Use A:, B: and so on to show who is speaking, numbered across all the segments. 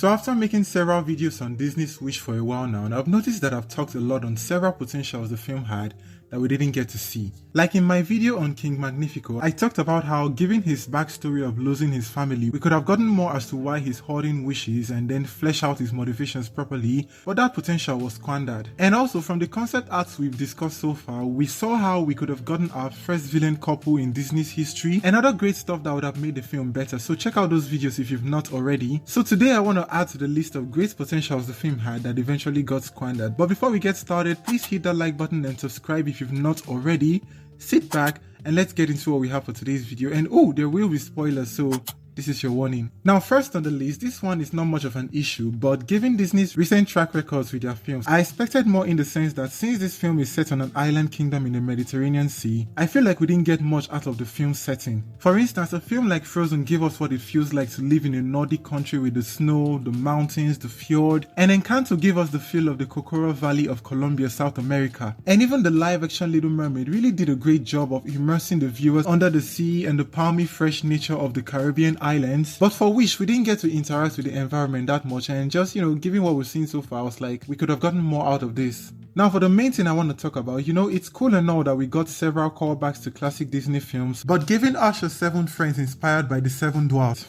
A: So after making several videos on Disney's Wish for a while now, I've noticed that I've talked a lot on several potentials the film had that we didn't get to see. Like in my video on King Magnifico, I talked about how, given his backstory of losing his family, we could have gotten more as to why he's hoarding wishes and then flesh out his motivations properly, but that potential was squandered. And also from the concept arts we've discussed so far, we saw how we could have gotten our first villain couple in Disney's history and other great stuff that would have made the film better, so check out those videos if you've not already. So today I want to add to the list of great potentials the film had that eventually got squandered. But before we get started, please hit that like button and subscribe if you've not already. Sit back and let's get into what we have for today's video. And oh, there will be spoilers, so this is your warning. Now, first on the list, this one is not much of an issue, but given Disney's recent track records with their films, I expected more in the sense that since this film is set on an island kingdom in the Mediterranean Sea, I feel like we didn't get much out of the film setting. For instance, a film like Frozen gave us what it feels like to live in a Nordic country with the snow, the mountains, the fjord, and Encanto gave us the feel of the Cocora Valley of Colombia, South America. And even the live-action Little Mermaid really did a great job of immersing the viewers under the sea and the palmy fresh nature of the Caribbean islands. But for Wish, we didn't get to interact with the environment that much, and just, given what we've seen so far, I was like, we could have gotten more out of this. Now for the main thing I want to talk about, it's cool and all that we got several callbacks to classic Disney films, but giving Usher's 7 friends inspired by the 7 dwarfs,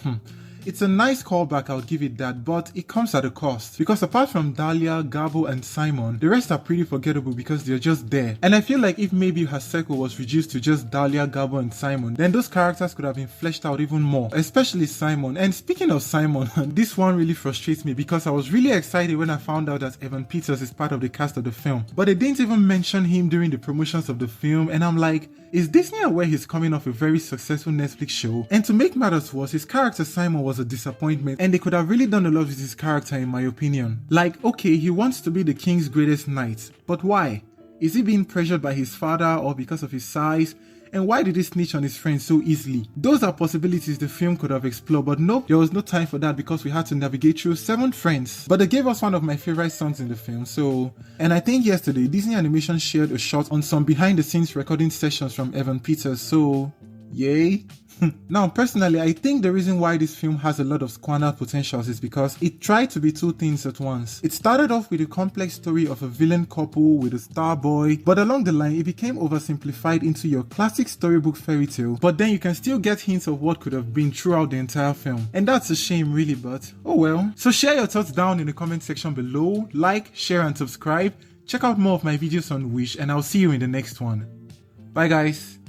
A: it's a nice callback, I'll give it that, but it comes at a cost. Because apart from Dahlia, Gabo and Simon, the rest are pretty forgettable because they're just there. And I feel like if maybe her circle was reduced to just Dahlia, Gabo and Simon, then those characters could have been fleshed out even more, especially Simon. And speaking of Simon, this one really frustrates me because I was really excited when I found out that Evan Peters is part of the cast of the film. But they didn't even mention him during the promotions of the film, and I'm like, is Disney aware he's coming off a very successful Netflix show? And to make matters worse, his character Simon was a disappointment, and they could have really done a lot with his character in my opinion. Like, okay, he wants to be the king's greatest knight, but why? Is he being pressured by his father or because of his size? And why did he snitch on his friends so easily? Those are possibilities the film could have explored, but nope, there was no time for that because we had to navigate through 7 friends. But they gave us one of my favorite songs in the film, and I think yesterday Disney Animation shared a shot on some behind the scenes recording sessions from Evan Peters, so yay. Now, personally, I think the reason why this film has a lot of squandered potentials is because it tried to be 2 things at once. It started off with a complex story of a villain couple with a star boy, but along the line, it became oversimplified into your classic storybook fairy tale, but then you can still get hints of what could have been throughout the entire film. And that's a shame really, but oh well. So share your thoughts down in the comment section below, like, share and subscribe. Check out more of my videos on Wish, and I'll see you in the next one. Bye guys.